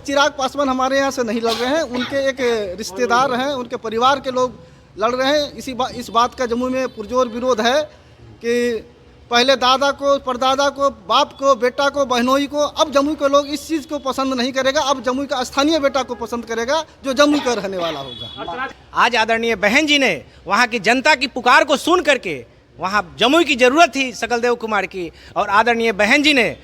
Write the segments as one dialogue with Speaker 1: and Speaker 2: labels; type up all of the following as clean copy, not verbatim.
Speaker 1: चिराग पासवान हमारे यहाँ से नहीं लड़ रहे हैं, उनके एक रिश्तेदार हैं, उनके परिवार के लोग लड़ रहे हैं। इस बात का जमुई में पुरजोर विरोध है कि पहले दादा को, परदादा को, बाप को, बेटा को, बहनोई को, अब जमुई के लोग इस चीज़ को पसंद नहीं करेगा। अब जमुई का स्थानीय बेटा को पसंद करेगा जो जमुई का रहने वाला होगा।
Speaker 2: आज आदरणीय बहन जी ने वहाँ की जनता की पुकार को सुन करके, वहाँ जमुई की ज़रूरत थी सकलदेव कुमार की, और आदरणीय बहन जी ने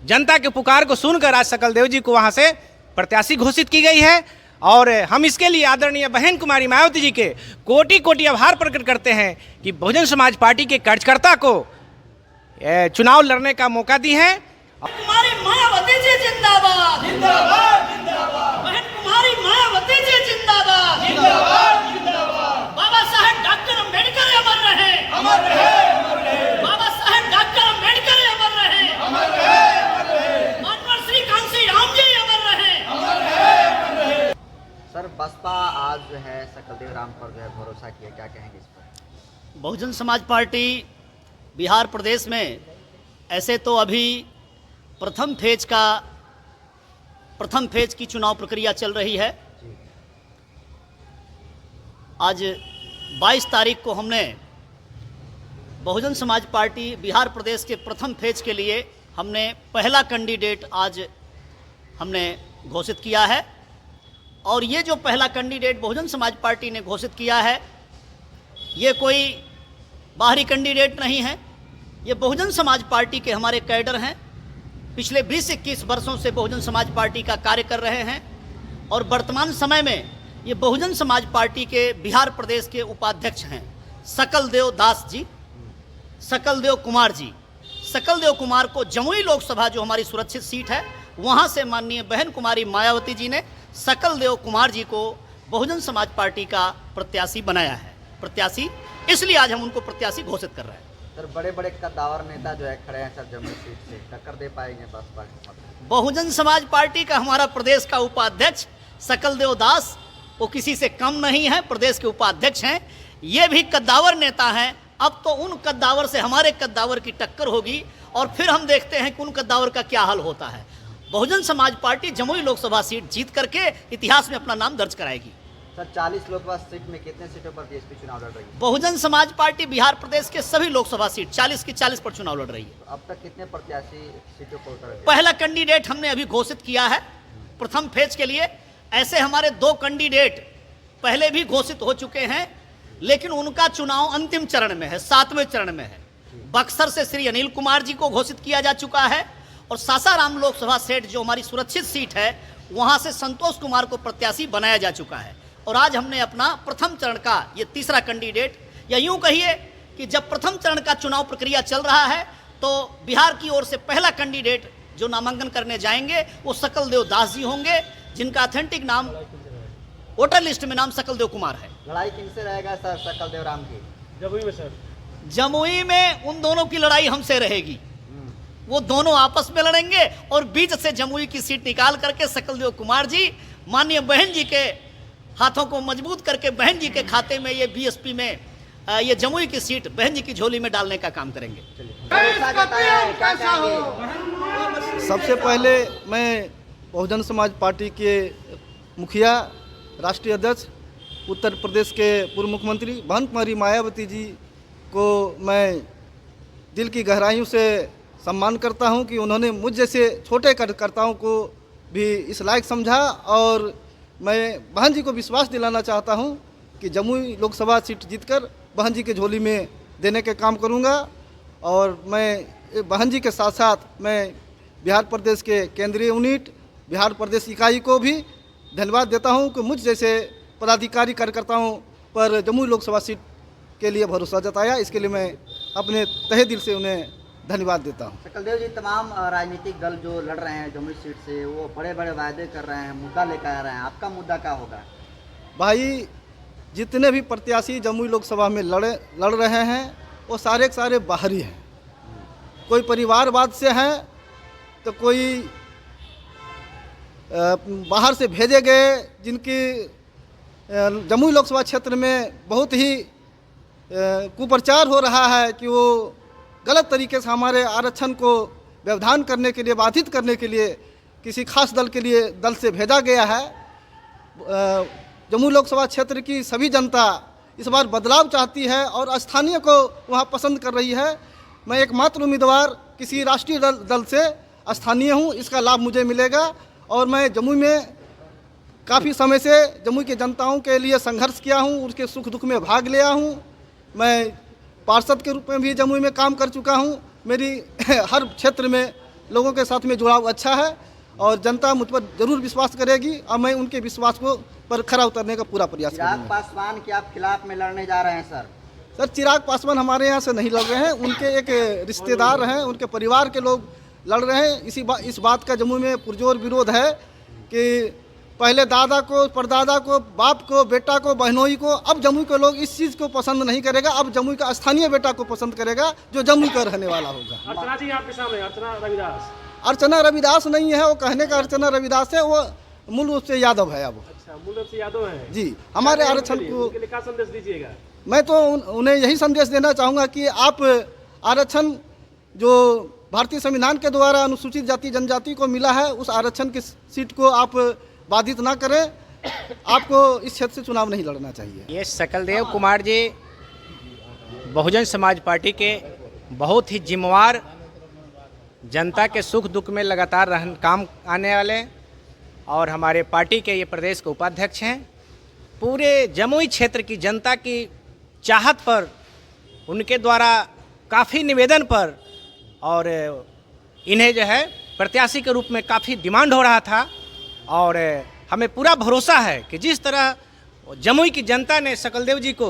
Speaker 2: जनता के पुकार को सुनकर आज सकलदेव जी को वहाँ से प्रत्याशी घोषित की गई है। और हम इसके लिए आदरणीय बहन कुमारी मायावती जी के कोटि कोटि आभार प्रकट करते हैं कि बहुजन समाज पार्टी के कार्यकर्ता को चुनाव लड़ने का मौका दी है।
Speaker 3: कुमारी मायावती जी जिंदाबाद, जिंदाबाद, जिंदाबाद। बहन कुमारी मायावती जी जिंदाबाद, जिंदाबाद, जिंदाबाद। बाबा साहेब डॉक्टर अम्बेडकर अमर रहे, अमर रहे, अमर रहे। बाबा साहेब डॉक्टर अम्बेडकर अमर रहे, अमर रहे, अमर रहे। मानवर श्री कांसी राम जी अमर रहे, अमर रहे, अमर रहे।
Speaker 4: सर, बसपा आज जो है सकलदेव राम पर जो है भरोसा किया, क्या कहेंगे इस पर?
Speaker 3: बहुजन समाज पार्टी बिहार प्रदेश में ऐसे तो अभी प्रथम फेज की चुनाव प्रक्रिया चल रही है। आज 22 तारीख को हमने बहुजन समाज पार्टी बिहार प्रदेश के प्रथम फेज के लिए हमने पहला कैंडिडेट आज हमने घोषित किया है। और ये जो पहला कैंडिडेट बहुजन समाज पार्टी ने घोषित किया है, ये कोई बाहरी कैंडिडेट नहीं है, ये बहुजन समाज पार्टी के हमारे कैडर हैं। पिछले 20-21 वर्षों से बहुजन समाज पार्टी का कार्य कर रहे हैं और वर्तमान समय में ये बहुजन समाज पार्टी के बिहार प्रदेश के उपाध्यक्ष हैं सकलदेव दास जी, सकलदेव कुमार जी। सकलदेव कुमार को जमुई लोकसभा जो हमारी सुरक्षित सीट है, वहाँ से माननीय बहन कुमारी मायावती जी ने सकलदेव कुमार जी को बहुजन समाज पार्टी का प्रत्याशी बनाया है। प्रत्याशी इसलिए आज हम उनको प्रत्याशी घोषित कर रहे हैं।
Speaker 4: सर, बड़े बड़े कद्दावर नेता जो है खड़े हैं सर, जमुई सीट से टक्कर दे पाएंगे बसपा?
Speaker 3: बहुजन समाज पार्टी का हमारा प्रदेश का उपाध्यक्ष सकलदेव दास, वो किसी से कम नहीं है, प्रदेश के उपाध्यक्ष हैं। ये भी कद्दावर नेता हैं। अब तो उन कद्दावर से हमारे कद्दावर की टक्कर होगी और फिर हम देखते हैं कि उन कद्दावर का क्या हाल होता है। बहुजन समाज पार्टी जमुई लोकसभा सीट जीत करके इतिहास में अपना नाम दर्ज कराएगी।
Speaker 4: सर, 40 लोकसभा सीट में कितने सीटों पर बीएसपी चुनाव लड़ रही है?
Speaker 3: बहुजन समाज पार्टी बिहार प्रदेश के सभी लोकसभा सीट 40 की 40 पर चुनाव लड़ रही है।
Speaker 4: तो अब तक कितने प्रत्याशी सीटों पर उतर गए?
Speaker 3: पहला कैंडिडेट हमने अभी घोषित किया है प्रथम फेज के लिए। ऐसे हमारे 2 कैंडिडेट पहले भी घोषित हो चुके हैं, लेकिन उनका चुनाव अंतिम चरण में है, 7वें चरण में है। बक्सर से श्री अनिल कुमार जी को घोषित किया जा चुका है और सासाराम लोकसभा सीट जो हमारी सुरक्षित सीट है, वहां से संतोष कुमार को प्रत्याशी बनाया जा चुका है। और आज हमने अपना प्रथम चरण का ये तीसरा कैंडिडेट, या यूं कहिए कि जब प्रथम चरण का चुनाव प्रक्रिया चल रहा है तो बिहार की ओर से पहला कैंडिडेट जो नामांकन करने जाएंगे वो सकलदेव दास जी होंगे, जिनका ऑथेंटिक नाम वोटर लिस्ट में नाम सकलदेव कुमार है।
Speaker 4: लड़ाई किनसे रहेगा सर सकलदेव राम की?
Speaker 2: जमुई में सर,
Speaker 3: जमुई में उन दोनों की लड़ाई हमसे रहेगी। वो दोनों आपस में लड़ेंगे और बीच से जमुई की सीट निकाल करके सकलदेव कुमार जी माननीय बहन जी के हाथों को मजबूत करके बहन जी के खाते में ये बीएसपी में ये जमुई की सीट बहन जी की झोली में डालने का काम करेंगे।
Speaker 1: सबसे पहले मैं बहुजन समाज पार्टी के मुखिया, राष्ट्रीय अध्यक्ष, उत्तर प्रदेश के पूर्व मुख्यमंत्री बहन कुमारी मायावती जी को मैं दिल की गहराइयों से सम्मान करता हूं कि उन्होंने मुझ जैसे छोटे कार्यकर्ताओं को भी इस लायक समझा। और मैं बहन जी को विश्वास दिलाना चाहता हूं कि जमुई लोकसभा सीट जीतकर बहन जी के झोली में देने के काम करूंगा। और मैं बहन जी के साथ साथ मैं बिहार प्रदेश के केंद्रीय यूनिट, बिहार प्रदेश इकाई को भी धन्यवाद देता हूं कि मुझ जैसे पदाधिकारी कार्यकर्ताओं पर जमुई लोकसभा सीट के लिए भरोसा जताया। इसके लिए मैं अपने तहे दिल से उन्हें धन्यवाद देता हूं।
Speaker 4: सकलदेव जी, तमाम राजनीतिक दल जो लड़ रहे हैं जमुई सीट से, वो बड़े बड़े वायदे कर रहे हैं, मुद्दा लेकर आ रहे हैं। आपका मुद्दा क्या होगा?
Speaker 1: भाई, जितने भी प्रत्याशी जमुई लोकसभा में लड़ रहे हैं वो सारे के सारे बाहरी हैं। कोई परिवारवाद से हैं तो कोई बाहर से भेजे गए, जिनकी जमुई लोकसभा क्षेत्र में बहुत ही कुप्रचार हो रहा है कि वो गलत तरीके से हमारे आरक्षण को व्यवधान करने के लिए, बाधित करने के लिए किसी खास दल से भेजा गया है। जम्मू लोकसभा क्षेत्र की सभी जनता इस बार बदलाव चाहती है और स्थानीय को वहाँ पसंद कर रही है। मैं एकमात्र उम्मीदवार किसी राष्ट्रीय दल से स्थानीय हूँ, इसका लाभ मुझे मिलेगा और मैं जम्मू में काफ़ी समय से जम्मू की जनताओं के लिए संघर्ष किया हूँ, उसके सुख दुख में भाग लिया हूँ। मैं पार्षद के रूप में भी जम्मू में काम कर चुका हूँ। मेरी हर क्षेत्र में लोगों के साथ में जुड़ाव अच्छा है और जनता मुझ पर जरूर विश्वास करेगी और मैं उनके विश्वास को पर खरा उतरने का पूरा प्रयास
Speaker 4: चिराग
Speaker 1: करूँगा।
Speaker 4: पासवान के आप खिलाफ में लड़ने जा रहे हैं सर?
Speaker 1: सर, चिराग पासवान हमारे यहाँ से नहीं लड़ रहे हैं, उनके एक रिश्तेदार हैं, उनके परिवार के लोग लड़ रहे हैं। इस बात का जम्मू में पुरजोर विरोध है कि पहले दादा को, परदादा को, बाप को, बेटा को, बहनोई को, अब जम्मू के लोग इस चीज़ को पसंद नहीं करेगा। अब जम्मू का स्थानीय बेटा को पसंद करेगा जो जम्मू का रहने वाला होगा।
Speaker 5: अर्चना जी आपके सामने, अर्चना रविदास।
Speaker 1: अर्चना रविदास नहीं है, वो कहने का अर्चना रविदास है, वो मूल रूप से यादव है। अब
Speaker 5: अच्छा, मूल रूप से यादव हैं
Speaker 1: जी, हमारे आरक्षण को
Speaker 5: उनके लिए क्या संदेश दीजिएगा?
Speaker 1: मैं तो उन्हें यही संदेश देना चाहूँगा कि आप आरक्षण जो भारतीय संविधान के द्वारा अनुसूचित जाति जनजाति को मिला है, उस आरक्षण की सीट को आप बाधित ना करें। आपको इस क्षेत्र से चुनाव नहीं लड़ना चाहिए।
Speaker 2: ये सकलदेव कुमार जी बहुजन समाज पार्टी के बहुत ही जिम्मेवार, जनता के सुख दुख में लगातार काम आने वाले और हमारे पार्टी के ये प्रदेश के उपाध्यक्ष हैं। पूरे जमुई क्षेत्र की जनता की चाहत पर, उनके द्वारा काफ़ी निवेदन पर और इन्हें जो है प्रत्याशी के रूप में काफ़ी डिमांड हो रहा था और हमें पूरा भरोसा है कि जिस तरह जमुई की जनता ने सकलदेव जी को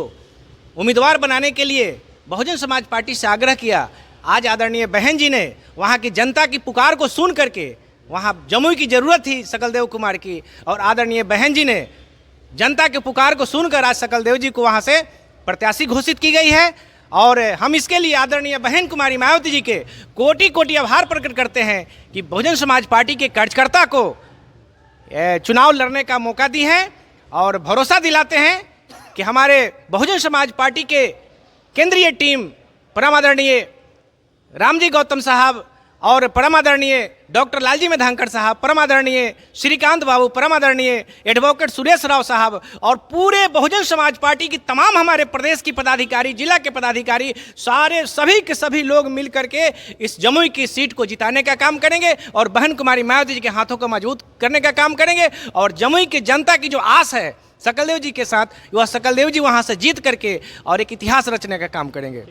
Speaker 2: उम्मीदवार बनाने के लिए बहुजन समाज पार्टी से आग्रह किया, आज आदरणीय बहन जी ने वहाँ की जनता की पुकार को सुन करके, वहाँ जमुई की ज़रूरत थी सकलदेव कुमार की, और आदरणीय बहन जी ने जनता के पुकार को सुनकर आज सकलदेव जी को वहाँ से प्रत्याशी घोषित की गई है। और हम इसके लिए आदरणीय बहन कुमारी मायावती जी के कोटि कोटि आभार प्रकट करते हैं कि बहुजन समाज पार्टी के कार्यकर्ता को चुनाव लड़ने का मौका दी है और भरोसा दिलाते हैं कि हमारे बहुजन समाज पार्टी के केंद्रीय टीम परम आदरणीय रामजी गौतम साहब और परम आदरणीय डॉक्टर लालजी मेधांकर साहब, परम आदरणीय श्रीकांत बाबू, परम आदरणीय एडवोकेट सुरेश राव साहब और पूरे बहुजन समाज पार्टी की तमाम हमारे प्रदेश की पदाधिकारी, जिला के पदाधिकारी, सभी के सभी लोग मिल करके इस जमुई की सीट को जिताने का काम करेंगे और बहन कुमारी मायावती जी के हाथों को मजबूत करने का काम करेंगे। और जमुई की जनता की जो आस है सकलदेव जी के साथ, वह सकलदेव जी वहाँ से जीत करके और एक इतिहास रचने का काम करेंगे।